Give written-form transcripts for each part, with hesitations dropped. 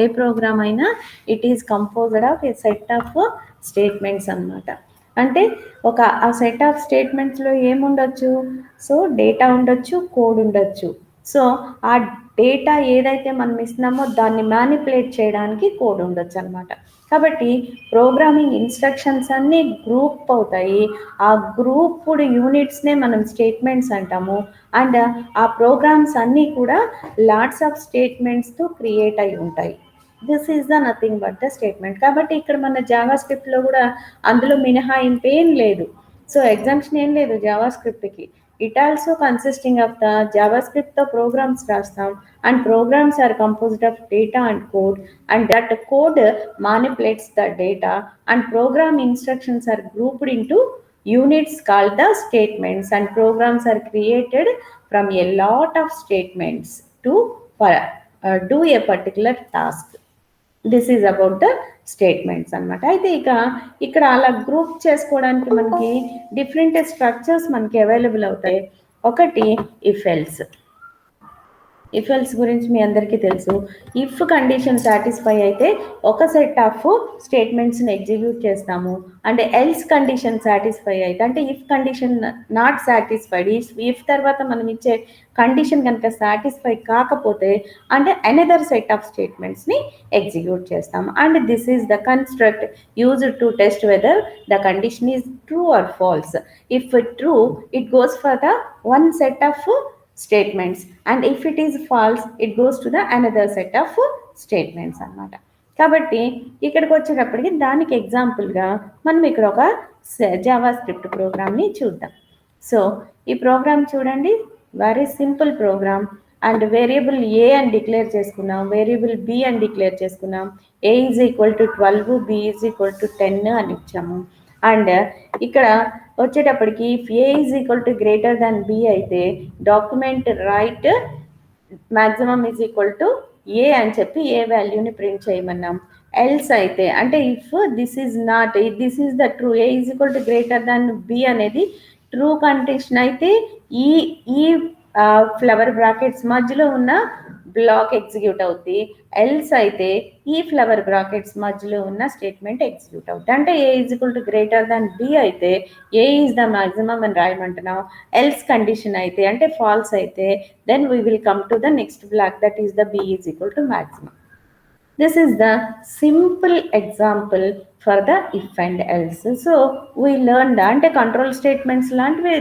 ఏ programme అయినా it is composed of A set of statements అన్నమాట. అంటే ఆ సెట్ ఆఫ్ స్టేట్మెంట్స్లో ఏముండొచ్చు, సో డేటా ఉండొచ్చు, కోడ్ ఉండొచ్చు. సో ఆ డేటా ఏదైతే మనం ఇస్తున్నామో దాన్ని మ్యానిపులేట్ చేయడానికి కోడ్ ఉండొచ్చు అనమాట. కాబట్టి ప్రోగ్రామింగ్ ఇన్స్ట్రక్షన్స్ అన్నీ గ్రూప్ అవుతాయి. ఆ గ్రూప్డ్ యూనిట్స్నే మనం స్టేట్మెంట్స్ అంటాము. అండ్ ఆ ప్రోగ్రామ్స్ అన్నీ కూడా లాట్స్ ఆఫ్ స్టేట్మెంట్స్తో క్రియేట్ అయి ఉంటాయి. This is the nothing but the statement. కాబట్టి ఇక్కడ మన జావా స్క్రిప్ట్లో కూడా అందులో మినహాయింపు ఏం లేదు. సో ఎగ్జామ్షన్ ఏం లేదు జావా స్క్రిప్ట్కి. It also consisting of the Java స్క్రిప్ట్తో ప్రోగ్రామ్స్ రాస్తాం, and programs are composed of data and code, and that code manipulates the data, and program instructions are grouped into units called the statements, and programs are created from a lot of statements to do a particular task. This is about the statements అనమాట. అయితే ఇక్కడ అలా group చేసుకోవడానికి మనకి different structures మనకి available అవుతాయి. ఒకటి if else గురించి మీ అందరికీ తెలుసు. ఇఫ్ కండిషన్ సాటిస్ఫై అయితే ఒక సెట్ ఆఫ్ స్టేట్మెంట్స్ని ఎగ్జిక్యూట్ చేస్తాము, అండ్ ఎల్స్ కండిషన్ సాటిస్ఫై అయితే, అంటే if condition not satisfied, if తర్వాత మనం ఇచ్చే కండిషన్ కనుక సాటిస్ఫై కాకపోతే అంటే అనదర్ సెట్ ఆఫ్ స్టేట్మెంట్స్ని ఎగ్జిక్యూట్ చేస్తాము. And this is the construct used to test whether the condition is true or false. If true, it goes for the one set of statements, and if it is false, it goes to the another set of statements అన్నమాట. కాబట్టి ఇక్కడికి వచ్చేటప్పటికి దానికి ఎగ్జాంపుల్గా మనం ఇక్కడ ఒక Java script ప్రోగ్రామ్ని చూద్దాం. సో ఈ ప్రోగ్రామ్ చూడండి, very simple program. And variable A అని డిక్లేర్ చేసుకున్నాం, వేరియబుల్ బి అని డిక్లేర్ చేసుకున్నాం. A is equal to 12, B is equal to 10 అని ఇచ్చాము. అండ్ ఇక్కడ వచ్చేటప్పటికి if A is equal to greater than B అయితే document write maximum is equal to A అని చెప్పి ఏ వాల్యూని ప్రింట్ చేయమన్నాం. ఎల్స్ అయితే అంటే if this is not, this is the true, A is equal to greater than B అనేది true condition అయితే ఈ ఈ ఫ్లవర్ బ్రాకెట్స్ మధ్యలో ఉన్న బ్లాక్ ఎగ్జిక్యూట్ అవుతుంది. ఎల్స్ అయితే ఈ ఫ్లవర్ బ్రాకెట్స్ మధ్యలో ఉన్న స్టేట్మెంట్ ఎగ్జిక్యూట్ అవుతుంది. అంటే A is equal to greater than B అయితే ఏ ఈజ్ ద మ్యాక్సిమం అని రాయమంటున్నాం. ఎల్స్ కండిషన్ అయితే అంటే ఫాల్స్ అయితే then we will come to the next block, that is the b is equal to maximum. This is the simple example for the if and else. So we learned అంటే control statements లాంటివి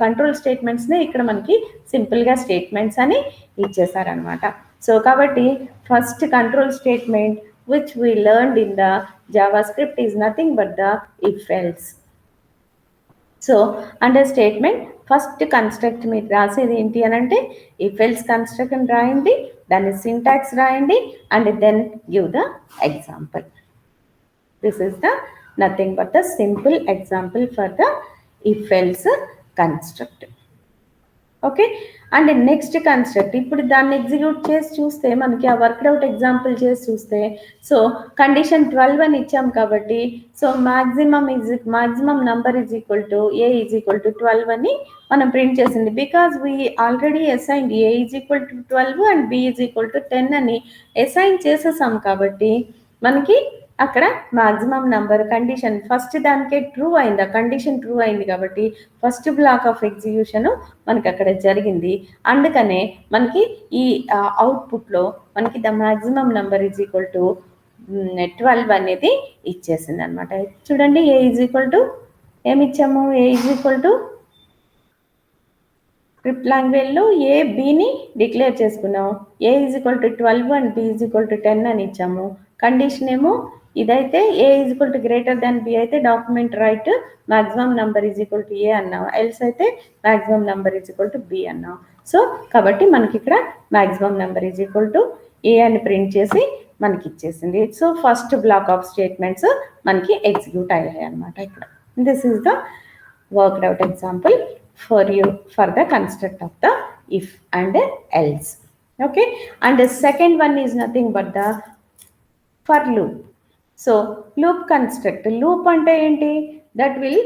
control స్టేట్మెంట్స్ని ఇక్కడ మనకి సింపుల్గా statements అని ఇచ్చేసారనమాట. So కాబట్టి first control statement which we learned in the JavaScript is nothing but the if else. So under statement first construct మీరు రాసేది ఏంటి అని అంటే ఇఫ్ ఎల్స్ కన్స్ట్రక్ట్ అని రాయండి, దాని సింటాక్స్ రాయండి, and then give the example. This is the nothing but the simple example for the if else construct. Okay, and next construct ఇప్పుడు దాన్ని ఎగ్జిక్యూట్ చేసి చూస్తే మనకి ఆ వర్క్డ్ అవుట్ ఎగ్జాంపుల్ చేసి చూస్తే, సో కండిషన్ 12 అని ఇచ్చాం కాబట్టి so maximum number is equal to a is equal to 12 అని మనం ప్రింట్ చేసింది. Because we already assign a is equal to 12 and B is equal to 10 అని అసైన్ చేసేసాం కాబట్టి మనకి అక్కడ మాక్సిమం నంబర్ కండిషన్ ఫస్ట్ దానికే ట్రూ అయింది, ఆ కండిషన్ ట్రూ అయింది కాబట్టి ఫస్ట్ బ్లాక్ ఆఫ్ ఎగ్జిక్యూషన్ మనకి అక్కడ జరిగింది. అందుకనే మనకి ఈ అవుట్పుట్లో మనకి the maximum number is equal to 12 అనేది ఇచ్చేసింది అనమాట. చూడండి, ఏ ఈజ్ ఈక్వల్ టు ఏమి ఇచ్చాము, A is equal to script లాంగ్వేజ్లో ఏ బిని డిక్లేర్ చేసుకున్నాం, A is equal to 12 and B is equal to 10 అని ఇచ్చాము. కండిషన్ ఏమో ఇదైతే A is equal to greater than B అయితే document write maximum number is equal to A అన్నాం, ఎల్స్ అయితే maximum number is equal to B అన్నాం. So కాబట్టి మనకి ఇక్కడ maximum number is equal to A అని ప్రింట్ చేసి మనకి ఇచ్చేసింది. So first block of statements మనకి ఎగ్జిక్యూట్ అయ్యాయి అనమాట. ఇక్కడ this is the worked out example for you for the construct of the if and else. Okay, and second one is nothing but the for loop. So loop construct, loop అంటే ఏంటి, that will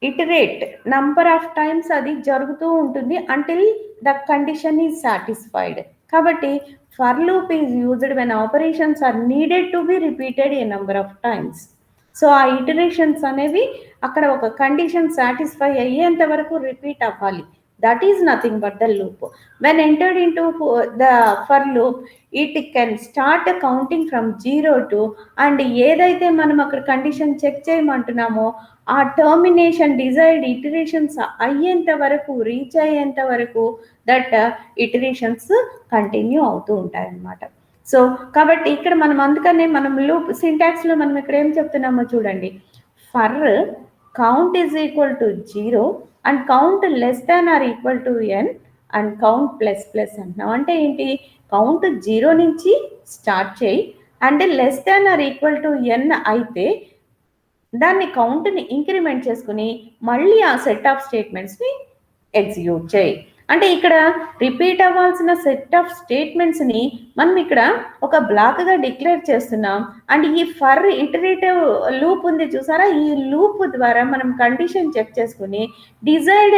iterate number of times అది జరుగుతూ ఉంటుంది until the condition is satisfied. కాబట్టి for loop is used when operations are needed to be repeated A number of times. So ఆ iterations అనేవి అక్కడ ఒక కండిషన్ సాటిస్ఫై అయ్యేంత వరకు రిపీట్ అవ్వాలి. That is nothing but the loop. When entered into the for loop it can start counting from 0 to, and ఏదైతే మనం అక్కడ కండిషన్ చెక్ చేయమంటున్నామో ఆ టర్మినేషన్ డిజైర్డ్ ఇటరేషన్స్ అయ్యేంత వరకు, రీచ్ అయ్యేంత వరకు దట్ ఇటరేషన్స్ కంటిన్యూ అవుతూ ఉంటాయి అన్నమాట. సో కాబట్టి ఇక్కడ మనం అందుకనే మనం లూప్ సింటాక్స్లో మనం ఇక్కడ ఏం చెప్తున్నామో చూడండి. For count is equal to 0 and count less than or equal to n and count plus plus అంటున్నాం. అంటే ఏంటి, కౌంట్ 0 నుంచి స్టార్ట్ చేయి and less than or equal to n అయితే దాన్ని కౌంట్ని ఇంక్రిమెంట్ చేసుకుని మళ్ళీ ఆ సెట్ ఆఫ్ స్టేట్మెంట్స్ని ఎగ్జిక్యూట్ చేయి. అంటే ఇక్కడ రిపీట్ అవ్వాల్సిన సెట్ ఆఫ్ స్టేట్మెంట్స్ని మనం ఇక్కడ ఒక బ్లాక్గా డిక్లేర్ చేస్తున్నాం. అండ్ ఈ ఫర్ ఇటరేటివ్ లూప్ ఉంది చూసారా, ఈ లూప్ ద్వారా మనం కండిషన్ చెక్ చేసుకుని desired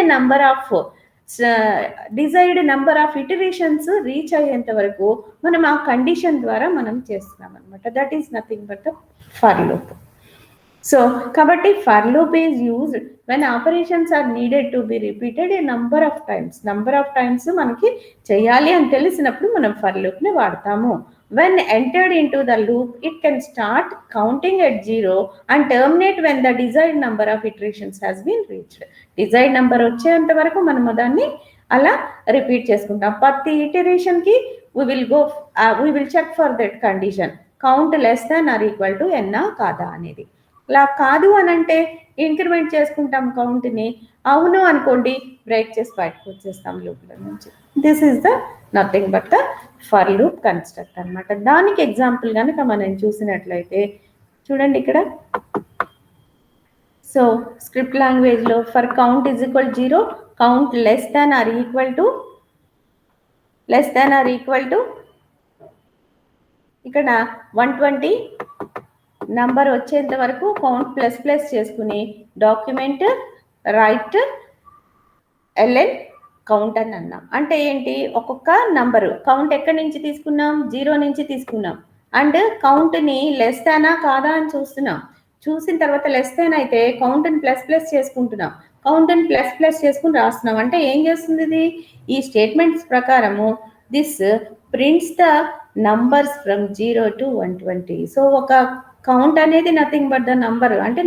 number of iterations reach అయ్యేంత వరకు మనం ఆ కండిషన్ ద్వారా మనం చేస్తున్నాం అనమాట. That is nothing but the for loop. So కాబట్టి for loop is used when operations are needed to be repeated a number of times మనకి చేయాలి అని తెలిసినప్పుడు మనం ఫర్ లూప్ని వాడతాము. When entered into the loop it can start counting at 0 and terminate when the desired number of iterations has been reached. Desired number వచ్చేంత వరకు మనము దాన్ని అలా రిపీట్ చేసుకుంటాం. ప్రతి ఇటరేషన్కి we will check for that condition, count less than or equal to ఎన్నా కాదా అనేది. ఇలా కాదు అని అంటే ఇంక్రిమెంట్ చేసుకుంటాం కౌంట్ని, అవును అనుకోండి బ్రేక్ చేసి బయటకు వచ్చేస్తాం లూప్ల నుంచి. This is the nothing but the for loop construct అనమాట. దానికి ఎగ్జాంపుల్ కనుక మనం చూసినట్లయితే చూడండి ఇక్కడ. సో స్క్రిప్ట్ లాంగ్వేజ్లో for count is equal 0, count less than or equal to ఇక్కడ 120 నంబర్ వచ్చేంత వరకు కౌంట్ ప్లస్ ప్లస్ చేసుకుని డాక్యుమెంట్ రైట్ ln కౌంట్ అని అన్నాం. అంటే ఏంటి, ఒక్కొక్క నంబరు కౌంట్ ఎక్కడి నుంచి తీసుకున్నాం, 0 నుంచి తీసుకున్నాం. అండ్ కౌంట్ని లెస్ దానా కాదా అని చూసిన తర్వాత లెస్ దాన్ అయితే కౌంట్ని ప్లస్ ప్లస్ చేసుకుంటున్నాం. కౌంట్ని ప్లస్ ప్లస్ చేసుకుని రాస్తున్నాం. అంటే ఏం చేస్తుంది ఇది, ఈ స్టేట్మెంట్స్ ప్రకారము this prints the numbers from 0 to 120. So ఒక కౌంట్ అనేది నథింగ్ బట్ ద నంబర్. అంటే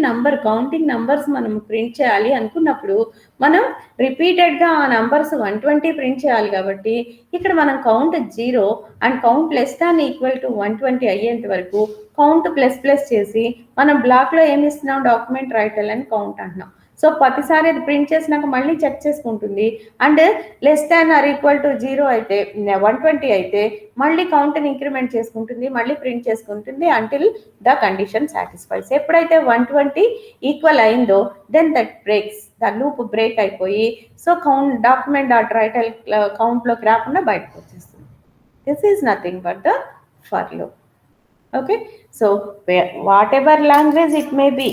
కౌంటింగ్ నంబర్స్ మనం ప్రింట్ చేయాలి అనుకున్నప్పుడు మనం రిపీటెడ్గా ఆ నంబర్స్ 120 ప్రింట్ చేయాలి. కాబట్టి ఇక్కడ మనం count 0 and count less than equal to 120 అయ్యేంత వరకు కౌంట్ ప్లస్ ప్లస్ చేసి మనం బ్లాక్లో ఏమి ఇస్తున్నాం, డాక్యుమెంట్ రైట్ ln కౌంట్ అంటున్నాం. సో ప్రతిసారి అది ప్రింట్ చేసినాక మళ్ళీ చెక్ చేసుకుంటుంది. And less than or equal to 0 అయితే 120 అయితే మళ్ళీ కౌంట్ని ఇంక్రిమెంట్ చేసుకుంటుంది, మళ్ళీ ప్రింట్ చేసుకుంటుంది అంటిల్ ద కండిషన్ సాటిస్ఫైస్. ఎప్పుడైతే 120 ఈక్వల్ అయిందో then that breaks, the loop break అయిపోయి సో డాక్యుమెంట్ డాట్ రైట్ కౌంట్లోకి రాకుండా బయటకు వచ్చేస్తుంది. This is nothing but the for loop. Okay, so whatever language it may be,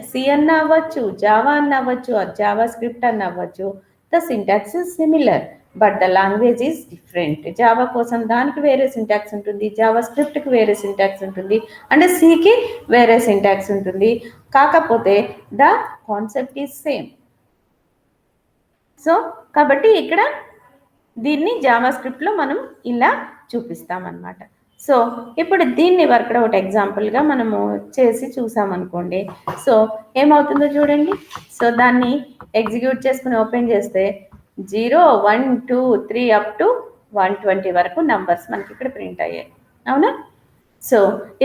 C అన్న అవ్వచ్చు, Java అన్న అవ్వచ్చు, జావా స్క్రిప్ట్ అన్న అవ్వచ్చు, the syntax is similar but the language is different. Java కోసం దానికి వేరే సింటాక్స్ ఉంటుంది, జావా స్క్రిప్ట్కి వేరే సింటాక్స్ ఉంటుంది, అండ్ సికి వేరే సింటాక్స్ ఉంటుంది. కాకపోతే the concept is same. So కాబట్టి ఇక్కడ దీన్ని జావా స్క్రిప్ట్లో మనం ఇలా చూపిస్తామన్నమాట. సో ఇప్పుడు దీన్ని వర్కౌట్ ఎగ్జాంపుల్గా మనము చేసి చూసామనుకోండి. సో ఏమవుతుందో చూడండి. సో దాన్ని ఎగ్జిక్యూట్ చేసుకుని ఓపెన్ చేస్తే 0, 1, 2, 3 అప్ టు 120 వరకు నంబర్స్ మనకి ఇక్కడ ప్రింట్ అయ్యాయి. అవునా? So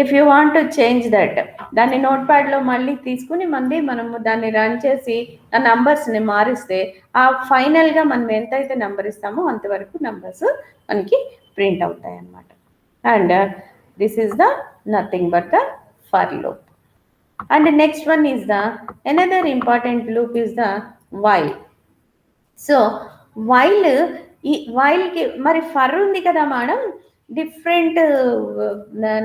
if you want to change that, దాన్ని నోట్ ప్యాడ్లో మళ్ళీ తీసుకుని మనము దాన్ని రన్ చేసి ఆ నంబర్స్ని మారిస్తే ఆ ఫైనల్గా మనం ఎంతైతే నెంబర్ ఇస్తామో అంతవరకు నంబర్స్ మనకి ప్రింట్ అవుతాయి అన్నమాట. And this is the nothing but the for loop. And the next one is the another important loop is the while. So while ki mari for undi kada madam, different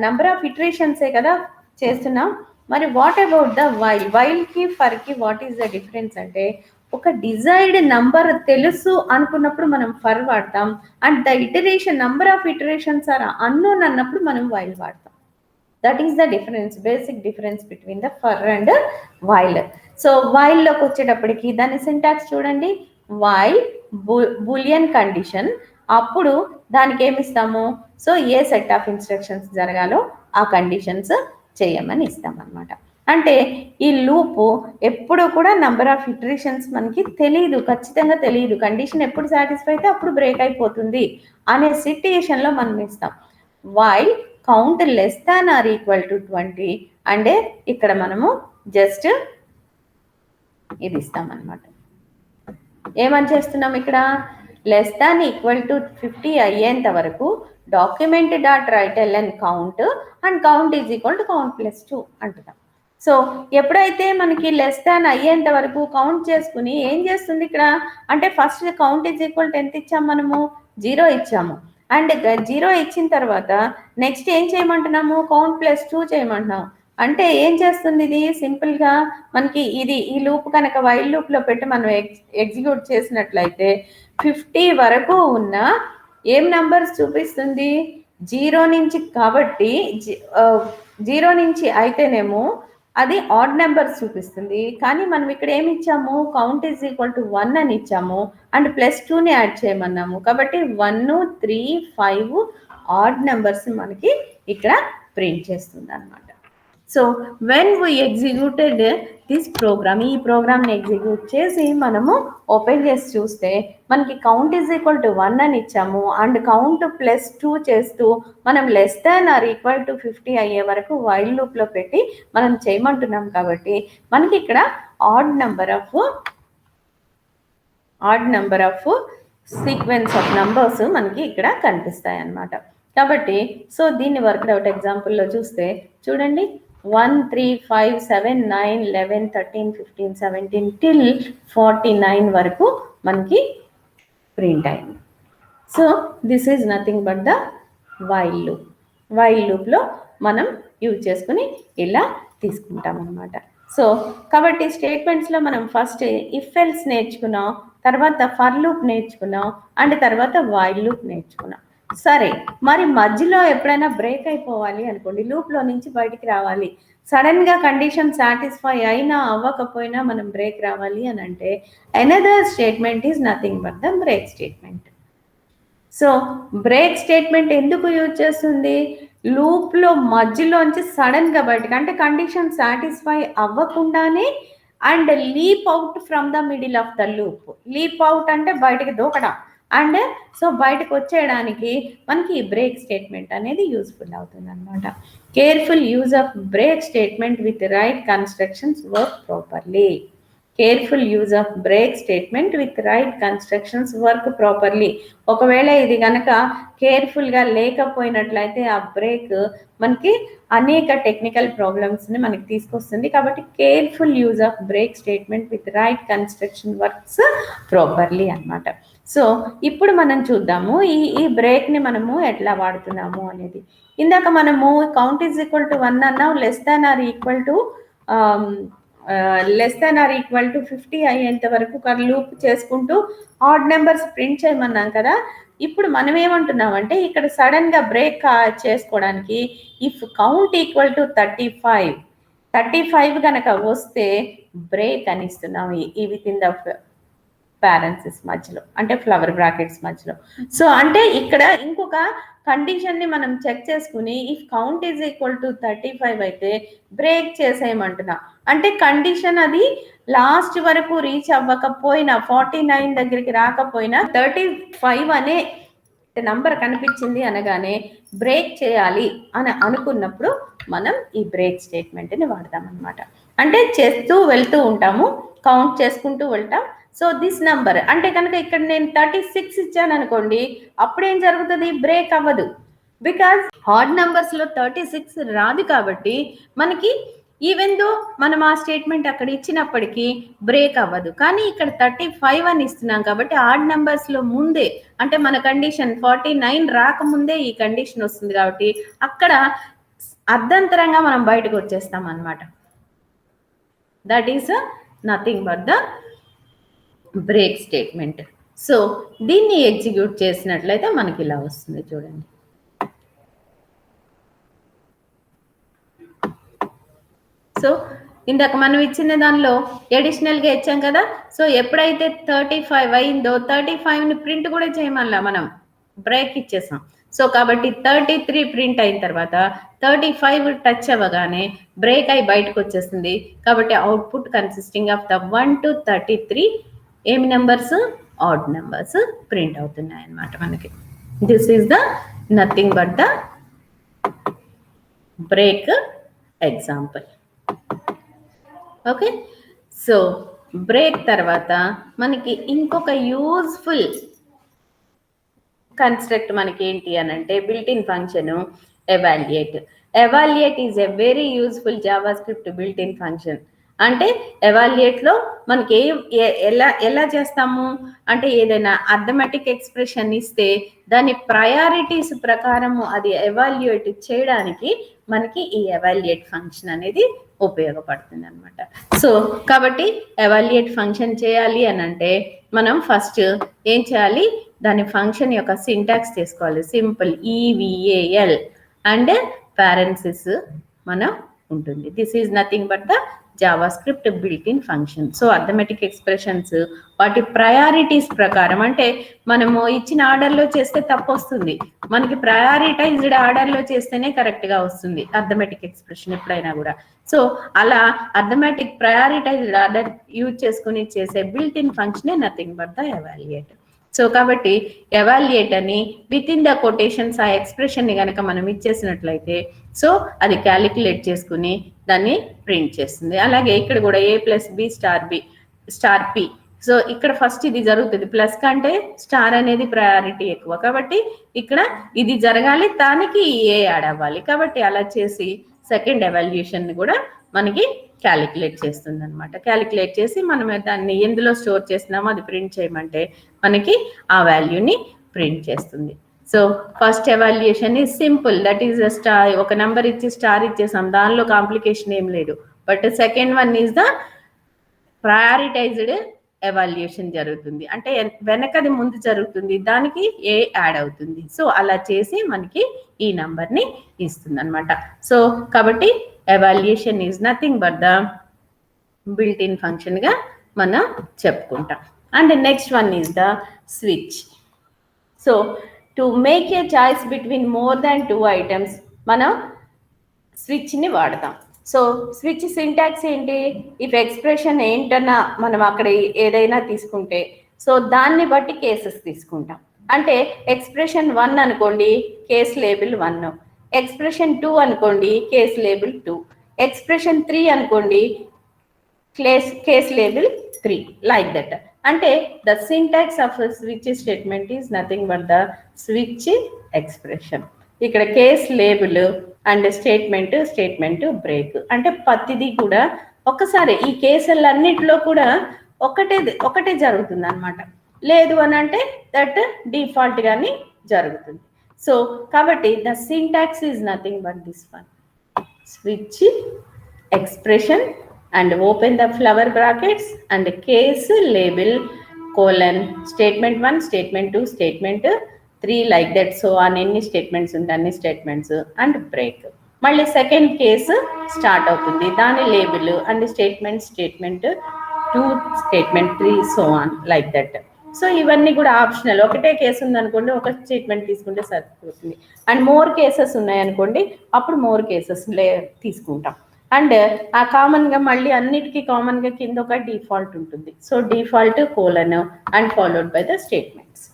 number of iterations e kada చేస్తున్నాం. మరి what about the while కి for కి what is the difference అంటే, ఒక desired number తెలుసు అనుకున్నప్పుడు మనం for వాడతాం, and the iteration number of iterations are unknown అన్నప్పుడు మనం వైల్ వాడతాం. That is the difference, basic difference between the for and while. So వైల్లోకి వచ్చేటప్పటికి దాని సింటాక్స్ చూడండి, వైల్ బూలియన్ కండిషన్, అప్పుడు దానికి ఏమిస్తాము, సో ఏ సెట్ ఆఫ్ ఇన్స్ట్రక్షన్స్ జరగాలో ఆ కండిషన్స్ చేయమని ఇస్తాం అనమాట. అంటే ఈ లూప్ ఎప్పుడు కూడా నంబర్ ఆఫ్ ఇటరేషన్స్ మనకి తెలియదు, ఖచ్చితంగా తెలియదు, కండిషన్ ఎప్పుడు సాటిస్ఫై అయితే అప్పుడు బ్రేక్ అయిపోతుంది అనే సిట్యుయేషన్లో మనం ఇస్తాం. While count less than or equal to 20 అంటే ఇక్కడ మనము జస్ట్ ఇది ఇస్తాం అనమాట. ఏమని చేస్తున్నాం ఇక్కడ, లెస్ దాన్ ఈక్వల్ టు 50 అయ్యేంత వరకు document dot write L N count and count is equal to count plus 2 అంటున్నాం. సో ఎప్పుడైతే మనకి లెస్ దాన్ అయ్యేంత వరకు కౌంట్ చేసుకుని ఏం చేస్తుంది ఇక్కడ అంటే, first count is equal to ఎంత ఇచ్చాము మనము, 0 ఇచ్చాము. అండ్ 0 ఇచ్చిన తర్వాత నెక్స్ట్ ఏం చేయమంటున్నాము, కౌంట్ ప్లస్ 2 చేయమంటున్నాము. అంటే ఏం చేస్తుంది ఇది, సింపుల్గా మనకి ఇది ఈ లూప్ కనుక వైల్ లూప్లో పెట్టి మనం ఎగ్జిక్యూట్ చేసినట్లయితే 50 వరకు ఉన్న ఏం నంబర్స్ చూపిస్తుంది, 0 నుంచి, కాబట్టి 0 నుంచి అయితేనేమో అది ఆడ్ నెంబర్స్ చూపిస్తుంది. కానీ మనం ఇక్కడ ఏమి ఇచ్చాము, కౌంట్ ఈజ్ ఈక్వల్ టు 1 అని ఇచ్చాము అండ్ ప్లస్ 2ని యాడ్ చేయమన్నాము. కాబట్టి 1, 3, 5 ఆడ్ నెంబర్స్ మనకి ఇక్కడ ప్రింట్ చేస్తుంది అనమాట. So when we executed this program, ఈ ప్రోగ్రామ్ని ఎగ్జిక్యూట్ చేసి మనము ఓపెన్ చేసి చూస్తే మనకి కౌంట్ ఈజ్ ఈక్వల్ టు 1 అని ఇచ్చాము అండ్ కౌంట్ ప్లస్ 2 చేస్తూ మనం less than or equal to 50 అయ్యే వరకు వైల్ లూప్లో పెట్టి మనం చేయమంటున్నాం. కాబట్టి మనకి ఇక్కడ odd number of sequence of numbers మనకి ఇక్కడ కనిపిస్తాయి అన్నమాట. కాబట్టి సో దీన్ని వర్క్డ్ అవుట్ ఎగ్జాంపుల్లో చూస్తే చూడండి, 1, 3, 5, 7, 9, 11, 13, 15, 17 till 49 వరకు మనకి ప్రింట్ అయింది. So this is nothing but the while loop. While లూప్లో మనం యూజ్ చేసుకుని ఇలా తీసుకుంటాం అన్నమాట. సో కాబట్టి స్టేట్మెంట్స్లో మనం ఫస్ట్ ఇఫ్ ఎల్స్ నేర్చుకున్నాం, తర్వాత ఫర్ లూప్ నేర్చుకున్నాం అండ్ తర్వాత వైల్ లూప్ నేర్చుకున్నాం. సరే, మరి మధ్యలో ఎప్పుడైనా బ్రేక్ అయిపోవాలి అనుకోండి, లూప్లో నుంచి బయటికి రావాలి, సడన్గా కండిషన్ సాటిస్ఫై అయినా అవ్వకపోయినా మనం బ్రేక్ రావాలి అని అంటే another statement is nothing but the break statement. So break statement ఎందుకు యూజ్ చేస్తుంది, లూప్లో మధ్యలోంచి సడన్గా బయటకు, అంటే కండిషన్ సాటిస్ఫై అవ్వకుండానే and leap out from the middle of the loop. Leap out అంటే బయటకు దూకడం, అండ్ సో బయటకు వచ్చేయడానికి మనకి ఈ బ్రేక్ స్టేట్మెంట్ అనేది యూస్ఫుల్ అవుతుంది అనమాట. Careful use of break statement with right constructions work properly. Careful use of break statement with right constructions work properly. ఒకవేళ ఇది కనుక కేర్ఫుల్గా లేకపోయినట్లయితే ఆ బ్రేక్ మనకి అనేక టెక్నికల్ ప్రాబ్లమ్స్ని మనకి తీసుకొస్తుంది. కాబట్టి careful use of break statement with right construction works properly అన్నమాట. సో ఇప్పుడు మనం చూద్దాము ఈ బ్రేక్ని మనము ఎట్లా వాడుతున్నాము అనేది. ఇందాక మనము కౌంట్ ఈజ్ ఈక్వల్ టు 1 అన్నాం, less than or equal to 50 అయ్యేంత వరకు లూప్ చేసుకుంటూ ఆడ్ నెంబర్స్ ప్రింట్ చేయమన్నాం కదా. ఇప్పుడు మనం ఏమంటున్నామంటే ఇక్కడ సడన్గా బ్రేక్ చేసుకోవడానికి ఇఫ్ కౌంట్ ఈక్వల్ టు 35 కనుక వస్తే బ్రేక్ అని ఇస్తున్నాం ఈ విత్ ఇన్ ద పారెన్సిస్ మధ్యలో, అంటే ఫ్లవర్ బ్రాకెట్స్ మధ్యలో. సో అంటే ఇక్కడ ఇంకొక కండిషన్ని మనం చెక్ చేసుకుని if count is equal to 35 అయితే బ్రేక్ చేసేయమంటున్నా. అంటే కండిషన్ అది లాస్ట్ వరకు రీచ్ అవ్వకపోయినా, 49 దగ్గరికి రాకపోయినా 35 అనే నంబర్ కనిపించింది అనగానే బ్రేక్ చేయాలి అని అనుకున్నప్పుడు మనం ఈ బ్రేక్ స్టేట్మెంట్ని వాడతామన్నమాట. అంటే చేస్తూ వెళ్తూ ఉంటాము, కౌంట్ చేసుకుంటూ వెళ్తాం. సో దిస్ నంబర్ అంటే కనుక ఇక్కడ నేను 36 ఇచ్చాను అనుకోండి, అప్పుడేం జరుగుతుంది, బ్రేక్ అవ్వదు. బికాజ్ హార్డ్ నెంబర్స్లో 36 రాదు కాబట్టి మనకి ఈవెన్ దో మనం ఆ స్టేట్మెంట్ అక్కడ ఇచ్చినప్పటికీ బ్రేక్ అవ్వదు. కానీ ఇక్కడ 35 అని ఇస్తున్నాం కాబట్టి ఆడ్ నెంబర్స్లో ముందే, అంటే మన కండిషన్ 49 రాకముందే ఈ కండిషన్ వస్తుంది కాబట్టి అక్కడ అర్ధంతరంగా మనం బయటకు వచ్చేస్తాం అన్నమాట. That is nothing but the break statement. So దీన్ని ఎగ్జిక్యూట్ చేసినట్లయితే మనకి ఇలా వస్తుంది చూడండి. సో ఇందాక మనం ఇచ్చిన దానిలో అడిషనల్గా ఇచ్చాం కదా. సో ఎప్పుడైతే 35 అయిందో 35ని ప్రింట్ కూడా చేయమల్లా మనం బ్రేక్ ఇచ్చేసాం. సో కాబట్టి 33 ప్రింట్ అయిన తర్వాత 35 టచ్ అవ్వగానే బ్రేక్ అయి బయటకు వచ్చేస్తుంది. కాబట్టి output consisting of the 1 to 33 ఏమి నెంబర్స్, ఆడ్ నెంబర్స్ ప్రింట్ అవుతున్నాయి అన్నమాట మనకి. This is the nothing but the break example. Okay. So break తర్వాత మనకి ఇంకొక యూజ్ఫుల్ కన్స్ట్రక్ట్ మనకి ఏంటి అని అంటే built in function evaluate. Evaluate is a very useful Java script built in function. అంటే ఎవాల్యుయేట్లో మనకి ఎలా చేస్తాము అంటే ఏదైనా అర్థమెటిక్ ఎక్స్ప్రెషన్ ఇస్తే దాని ప్రయారిటీస్ ప్రకారము అది ఎవాల్యుయేట్ చేయడానికి మనకి ఈ ఎవాల్యుయేట్ ఫంక్షన్ అనేది ఉపయోగపడుతుంది అనమాట. సో కాబట్టి ఎవాల్యుయేట్ ఫంక్షన్ చేయాలి అని అంటే మనం ఫస్ట్ ఏం చేయాలి, దాని ఫంక్షన్ యొక్క సింటాక్స్ తీసుకోవాలి. సింపుల్ ఈవిఏఎల్ అండ్ పారెన్సిస్ మనం ఉంటుంది. This is nothing but the Java script built in function. So arithmetic expressions వాటి ప్రయారిటీస్ ప్రకారం, అంటే మనము ఇచ్చిన ఆర్డర్లో చేస్తే తప్పు వస్తుంది, మనకి ప్రయారిటైజ్డ్ ఆర్డర్లో చేస్తేనే కరెక్ట్గా వస్తుంది అర్థమెటిక్ ఎక్స్ప్రెషన్ ఎప్పుడైనా కూడా. సో అలా అర్థమెటిక్ ప్రయారిటైజ్డ్ ఆర్డర్ యూజ్ చేసుకుని చేసే బిల్ట్ ఇన్ ఫంక్షనే nothing but the evaluate. So కాబట్టి ఎవాల్యుయేట్ అని విత్ ఇన్ ద కొటేషన్స్ ఆ ఎక్స్ప్రెషన్ని కనుక మనం ఇచ్చేసినట్లయితే సో అది క్యాలిక్యులేట్ చేసుకుని దాన్ని ప్రింట్ చేస్తుంది. అలాగే ఇక్కడ కూడా A+B స్టార్ P. సో ఇక్కడ ఫస్ట్ ఇది జరుగుతుంది, ప్లస్ కంటే స్టార్ అనేది ప్రయారిటీ ఎక్కువ కాబట్టి ఇక్కడ ఇది జరగాలి, దానికి ఏ యాడ్ అవ్వాలి. కాబట్టి అలా చేసి సెకండ్ ఎవాల్యుయేషన్ కూడా మనకి క్యాలిక్యులేట్ చేస్తుంది అనమాట. క్యాలిక్యులేట్ చేసి మనం దాన్ని ఎందులో స్టోర్ చేస్తున్నామో అది ప్రింట్ చేయమంటే మనకి ఆ వాల్యూని ప్రింట్ చేస్తుంది. So first evaluation is simple, that is the star. ఒక నెంబర్ ఇచ్చి స్టార్ ఇచ్చేసాం, దానిలో కాంప్లికేషన్ ఏం లేదు. But second one is the prioritised evaluation జరుగుతుంది, అంటే వెనకది ముందు జరుగుతుంది, దానికి ఏ యాడ్ అవుతుంది. సో అలా చేసి మనకి ఈ నంబర్ని ఇస్తుంది అనమాట. సో కాబట్టి evaluation is nothing but the built in ఫంక్షన్గా మనం చెప్పుకుంటాం. And next one is the switch. So to make a choice between more than 2 items మనం స్విచ్ని వాడతాం. సో స్విచ్ సింటాక్స్ ఏంటి, ఇఫ్ ఎక్స్ప్రెషన్ ఏంటన్నా మనం అక్కడ ఏదైనా తీసుకుంటే సో దాన్ని బట్టి కేసెస్ తీసుకుంటాం. అంటే ఎక్స్ప్రెషన్ 1 అనుకోండి, కేస్ లేబుల్ 1, ఎక్స్ప్రెషన్ 2 అనుకోండి, కేస్ లేబుల్ 2, ఎక్స్ప్రెషన్ 3 అనుకోండి, కేస్ లేబుల్ 3, లైక్ దట్. అంటే the syntax of switch statement is nothing but the switch expression. ఇక్కడ case label and statement break, అంటే ప్రతిదీ కూడా ఒకసారి ఈ కేసులన్నిటిలో కూడా ఒకటే జరుగుతుంది అనమాట. లేదు అని అంటే దట్ డిఫాల్ట్ గాని జరుగుతుంది. సో కాబట్టి the syntax is nothing but this one, switch expression and open the flower brackets and case label colon statement 1 statement 2 statement 3 like that. So on any statements unte anni statements and break. మళ్ళీ second case start అవుతుంది, దాని label and statement 2 statement 3 so on like that. So ఇవన్నీ కూడా optional. ఒకటే case ఉందనుకోండి ఒక statement తీసుకుంటే సరిపోతుంది, అండ్ మోర్ కేసెస్ ఉన్నాయనుకోండి అప్పుడు మోర్ కేసెస్ తీసుకుంటాం. అండ్ ఆ కామన్గా మళ్ళీ అన్నిటికీ కామన్గా కింద ఒక డిఫాల్ట్ ఉంటుంది. So default colon and followed by the statements.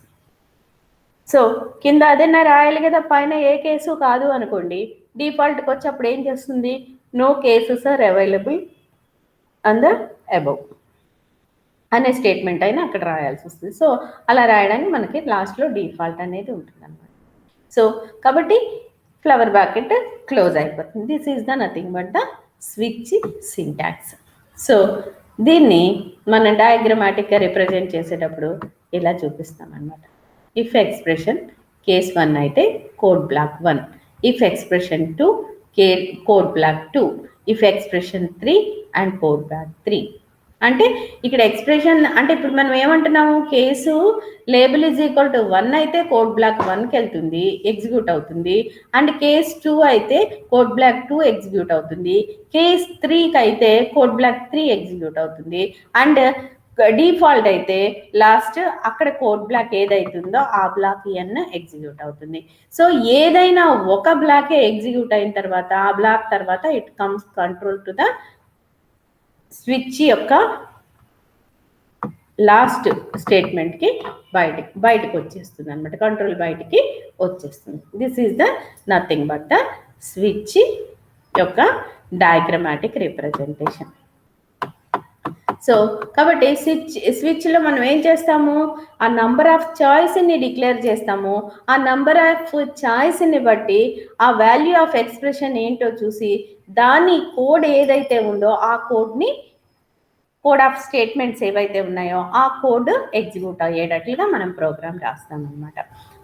So కింద అదేనా రాయాలి కదా, పైన ఏ కేసు కాదు అనుకోండి, డిఫాల్ట్కి వచ్చి అప్పుడు ఏం చేస్తుంది, no cases are available on the above అనే స్టేట్మెంట్ అయినా అక్కడ రాయాల్సి వస్తుంది. సో అలా రాయడానికి మనకి లాస్ట్లో డిఫాల్ట్ అనేది ఉంటుంది అన్నమాట. సో కాబట్టి ఫ్లవర్ బ్రాకెట్ క్లోజ్ అయిపోతుంది. This is the nothing but the switch syntax. So దీన్ని మనం డయాగ్రమాటిక్గా రిప్రజెంట్ చేసేటప్పుడు ఇలా చూపిస్తాం అన్నమాట. ఇఫ్ ఎక్స్ప్రెషన్ కేస్ 1 అయితే code block 1, if expression 2 code block 2, if expression 3 and code block 3. అంటే ఇక్కడ ఎక్స్ప్రెషన్ అంటే ఇప్పుడు మనం ఏమంటున్నాము, case label is equal to 1 అయితే కోడ్ బ్లాక్ 1కి వెళ్తుంది, ఎగ్జిక్యూట్ అవుతుంది. అండ్ కేస్ 2 అయితే కోడ్ బ్లాక్ 2 ఎగ్జిక్యూట్ అవుతుంది. కేస్ 3కి అయితే కోడ్ బ్లాక్ 3 ఎగ్జిక్యూట్ అవుతుంది. అండ్ డిఫాల్ట్ అయితే లాస్ట్ అక్కడ కోడ్ బ్లాక్ ఏదైతుందో ఆ బ్లాక్ ఎన్ ఎగ్జిక్యూట్ అవుతుంది. సో ఏదైనా ఒక బ్లాకే ఎగ్జిక్యూట్ అయిన తర్వాత ఆ బ్లాక్ తర్వాత it comes control to the switch యొక్క లాస్ట్ స్టేట్మెంట్కి బయటకు వచ్చేస్తుంది అనమాట, కంట్రోల్ బయటికి వచ్చేస్తుంది. This is the nothing but the switch యొక్క డయాగ్రమాటిక్ రిప్రజెంటేషన్. సో కాబట్టి స్విచ్లో మనం ఏం చేస్తాము, ఆ నంబర్ ఆఫ్ చాయిస్ని డిక్లేర్ చేస్తాము. ఆ నంబర్ ఆఫ్ చాయిస్ని బట్టి ఆ వాల్యూ ఆఫ్ ఎక్స్ప్రెషన్ ఏంటో చూసి దాని కోడ్ ఏదైతే ఉందో ఆ కోడ్ ఆఫ్ స్టేట్మెంట్స్ ఏవైతే ఉన్నాయో ఆ కోడ్ ఎగ్జిక్యూట్ అయ్యేటట్లుగా మనం ప్రోగ్రామ్ రాస్తాం అనమాట.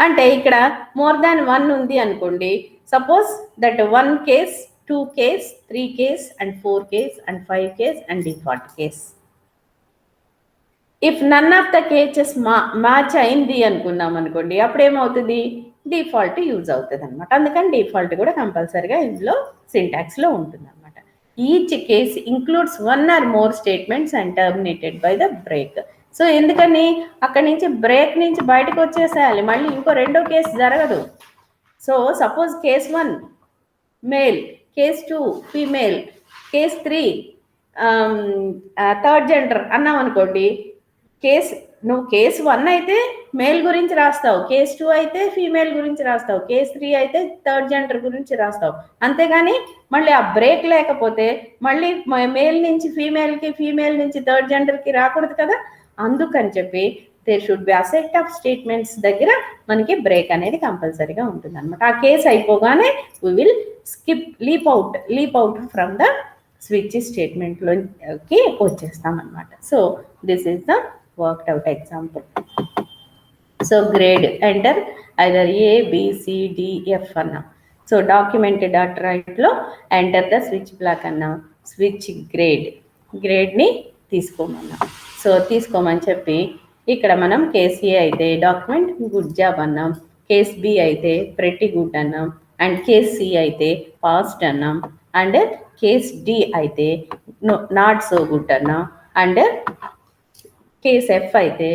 అంటే ఇక్కడ మోర్ దాన్ 1 ఉంది అనుకోండి, suppose that 1 case, 2 case, 3 case and 4 case and 5 case and default case. If none of the cases match అయింది అనుకున్నాం అనుకోండి, అప్పుడు ఏమవుతుంది, డిఫాల్ట్ యూజ్ అవుతుంది అనమాట. అందుకని డిఫాల్ట్ కూడా కంపల్సరీగా ఇందులో సింటాక్స్లో ఉంటుంది అనమాట. Each case includes 1 or more statements and terminated by the break. So ఎందుకని అక్కడి నుంచి బ్రేక్ నుంచి బయటకు వచ్చేసేయాలి, మళ్ళీ ఇంకో రెండో కేసు జరగదు. So suppose case 1 male, case 2 female, case 3 third gender అన్నాం అనుకోండి, నువ్వు కేస్ 1 అయితే మేల్ గురించి రాస్తావు, కేస్ 2 అయితే ఫీమేల్ గురించి రాస్తావు, కేస్ 3 అయితే థర్డ్ జెండర్ గురించి రాస్తావు. అంతేగాని మళ్ళీ ఆ బ్రేక్ లేకపోతే మళ్ళీ మేల్ నుంచి ఫీమేల్కి, ఫీమేల్ నుంచి థర్డ్ జెండర్కి రాకూడదు కదా. అందుకని చెప్పి there should be a set of statements దగ్గర మనకి బ్రేక్ అనేది కంపల్సరీగా ఉంటుంది అనమాట. ఆ కేసు అయిపోగానే we will leap out from the switch స్టేట్మెంట్లోకి వచ్చేస్తాం అనమాట. So this is the worked out example. So grade, enter either A, B, C, D, F anna. So document.write lo enter the switch block anna, switch grade ni తీసుకోమన్నా. So తీసుకోమని చెప్పి ఇక్కడ మనం case A అయితే document good job అన్నాం, case B అయితే pretty good అన్నాం, and case C అయితే పాస్ట్ అన్నాం, అండ్ కేస్ డి అయితే నాట్ సో గుడ్ అన్నాం, అండ్ కేస్ ఎఫ్ అయితే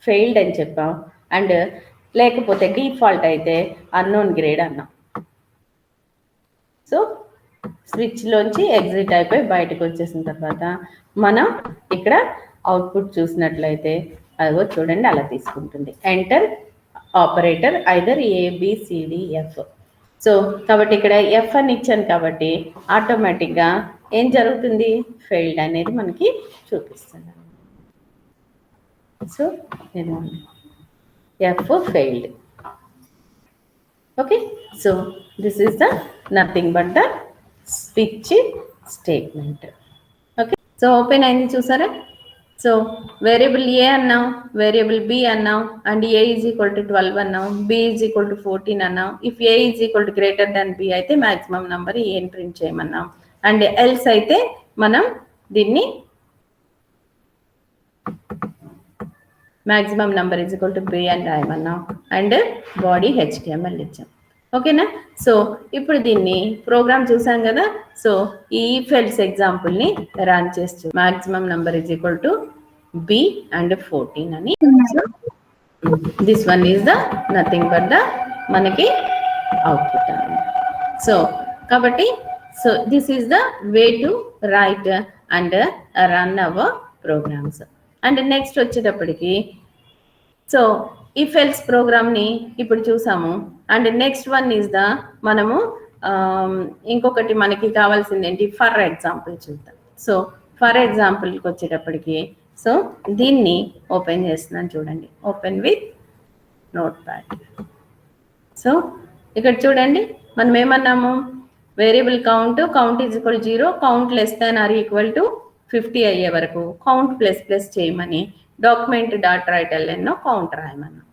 ఫెయిల్డ్ అని చెప్పాం, అండ్ లేకపోతే డిఫాల్ట్ అయితే అన్నోన్ గ్రేడ్ అన్నాం. సో స్విచ్లోంచి ఎగ్జిట్ అయిపోయి బయటకు వచ్చేసిన తర్వాత మనం ఇక్కడ అవుట్పుట్ చూసినట్లయితే అదిగో చూడండి అలా తీసుకుంటుంది, enter operator either ABCDF. So కాబట్టి ఇక్కడ ఎఫ్ అని ఇచ్చాను కాబట్టి ఆటోమేటిక్గా ఏం జరుగుతుంది, ఫెయిల్డ్ అనేది మనకి చూపిస్తుంది. So F failed. Okay, so this is the nothing but the switch statement. Okay, so open అయింది చూసారా. సో వేరియబుల్ ఏ అన్నాం, వేరియబుల్ బి అన్నాం, and a is equal to 12 అన్నాం, బి ఈజ్ ఈక్వల్ టు 14 అన్నాం. If A is equal to greater than B అయితే maximum number ఏని print చేయమన్నాం, and else అయితే మనం దీన్ని maximum number is equal to b and రాయమన్నా, అండ్ బాడీ HTML ఇచ్చాం. ఓకేనా. సో ఇప్పుడు దీన్ని ప్రోగ్రామ్ చూసాం కదా. సో ఈ ఇఫ్ ఎల్స్ ఎగ్జాంపుల్ని రన్ చేస్తూ maximum number is equal to b and 14 అని, this one is the nothing but the మనకి అవుట్పుట్ అన్నమాట. సో కాబట్టి so this is the way to write and run our programs. And next వచ్చేటప్పటికి so if else ప్రోగ్రామ్ని ఇప్పుడు చూసాము. And next one is the మనము ఇంకొకటి మనకి కావాల్సింది ఏంటి, ఫర్ ఎగ్జాంపుల్ చూద్దాం. సో ఫర్ ఎగ్జాంపుల్కి వచ్చేటప్పటికి సో దీన్ని ఓపెన్ చేస్తున్నాను చూడండి, open with notepad. So ఇక్కడ చూడండి మనం ఏమన్నాము, variable count is equal 0, count less than or equal to 50 అయ్యే వరకు కౌంట్ ప్లస్ చేయమని డాక్యుమెంట్ డాట్ రైట్ ఎల్ఎన్నో కౌంట్ రాయమన్నా.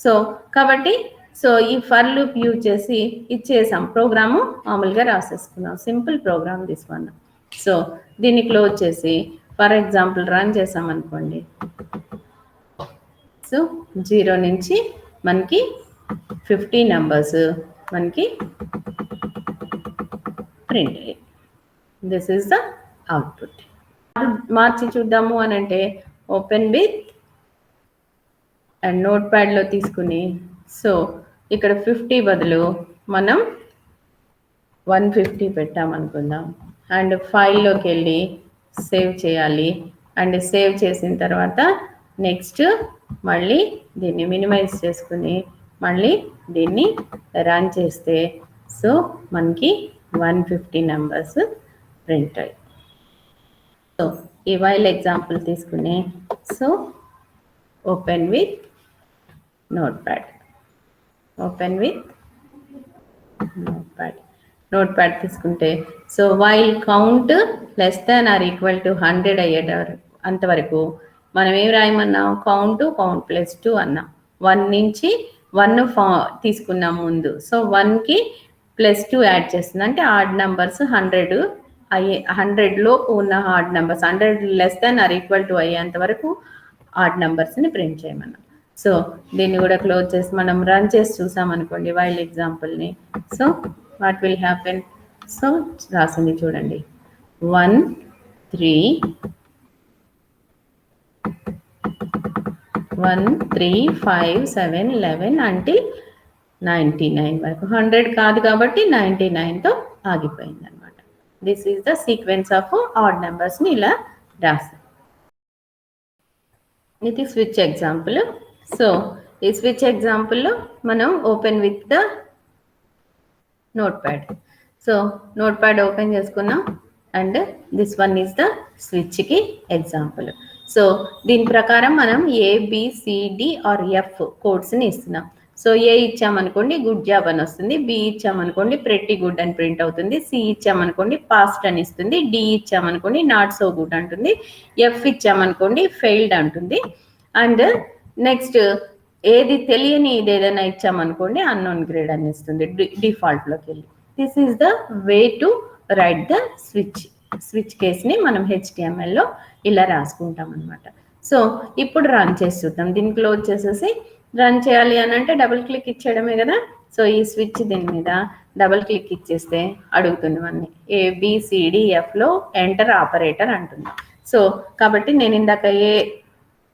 సో కాబట్టి సో ఈ ఫర్ లూప్ యూజ్ చేసి ఇచ్చేసాం, ప్రోగ్రాము మామూలుగా రాసేసుకున్నాం, సింపుల్ ప్రోగ్రామ్ తీసుకున్నాం. సో దీన్ని క్లోజ్ చేసి ఫర్ ఎగ్జాంపుల్ రన్ చేసామనుకోండి. సో 0 నుంచి మనకి 50 నెంబర్స్ మనకి ప్రింట్ అయ్యాయి. This is the output. మార్చి చూద్దాము అని అంటే ఓపెన్ విత్ అండ్ నోట్ ప్యాడ్లో తీసుకుని, సో ఇక్కడ 50 బదులు మనం 150 పెట్టామనుకుందాం. అండ్ ఫైల్లోకి వెళ్ళి సేవ్ చేయాలి. అండ్ సేవ్ చేసిన తర్వాత నెక్స్ట్ మళ్ళీ దీన్ని మినిమైజ్ చేసుకుని మళ్ళీ దీన్ని రన్ చేస్తే సో మనకి 150 నెంబర్స్ ప్రింట్ అయ్యాయి. సో ఈ వైల్ ఎగ్జాంపుల్ తీసుకుని, so open with notepad, open with notepad తీసుకుంటే so while count less than or equal to 100 అయ్యేట అంతవరకు మనం ఏం రాయమన్నాం, కౌంట్ +2 అన్నాం. 1 నుంచి 1 తీసుకున్నాం ముందు. సో 1కి +2 యాడ్ చేస్తుంది అంటే ఆడ్ నెంబర్స్ 100 అయ్యే, 100లోపు ఉన్న odd numbers 100 less than or equal to అయ్యేంత వరకు ఆడ్ నెంబర్స్ని ప్రింట్ చేయమన్నాం. సో దీన్ని కూడా క్లోజ్ చేసి మనం రన్ చేసి చూసామనుకోండి వైల్ ఎగ్జాంపుల్ని. So what will happen, so రాసింది చూడండి 1 3 5 7 11 until 99 వరకు. 100 కాదు కాబట్టి 99తో ఆగిపోయింది అనమాట. This is the sequence of odd నెంబర్స్ని ఇలా రాస్తాం. ఇది స్విచ్ ఎగ్జాంపుల్. సో ఈ స్విచ్ ఎగ్జాంపుల్లో మనం open with the notepad. So notepad open చేసుకున్నాం and this one is the స్విచ్కి ఎగ్జాంపుల్. సో దీని ప్రకారం మనం ABCD ఆర్ F కోడ్స్ని ఇస్తున్నాం. సో ఏ ఇచ్చామనుకోండి గుడ్ జాబ్ అని వస్తుంది, B ఇచ్చామనుకోండి ప్రెట్టి గుడ్ అని ప్రింట్ అవుతుంది, C ఇచ్చామనుకోండి పాస్ట్ అని ఇస్తుంది, D ఇచ్చామనుకోండి నాట్ సో గుడ్ అంటుంది, F ఇచ్చామనుకోండి ఫెయిల్డ్ అంటుంది. అండ్ నెక్స్ట్ ఏది తెలియని ఇది ఏదైనా ఇచ్చామనుకోండి అన్నోన్ గ్రేడ్ అని ఇస్తుంది డిఫాల్ట్లోకి వెళ్ళి. This is the way to write the switch కేస్ని మనం HTMLలో ఇలా రాసుకుంటాం అనమాట. సో ఇప్పుడు రన్ చేసి చూద్దాం. దీన్ని క్లోజ్ చేసేసి రన్ చేయాలి అని అంటే డబుల్ క్లిక్ ఇచ్చేయడమే కదా. సో ఈ స్విచ్ దీని మీద డబుల్ క్లిక్ ఇచ్చేస్తే అడుగుతుంది మనని ABCDFలో ఎంటర్ ఆపరేటర్ అంటుంది. సో కాబట్టి నేను ఇందాక ఏ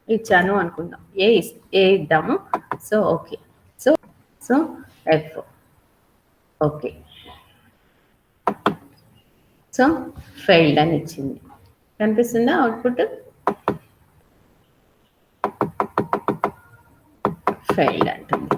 ఇచ్చాను అనుకుందాం, ఏ ఇద్దాము. So okay, so F okay. So failed అని ఇచ్చింది, కనిపిస్తుందా అవుట్పుట్, ఫెయిల్డ్ అంటుంది.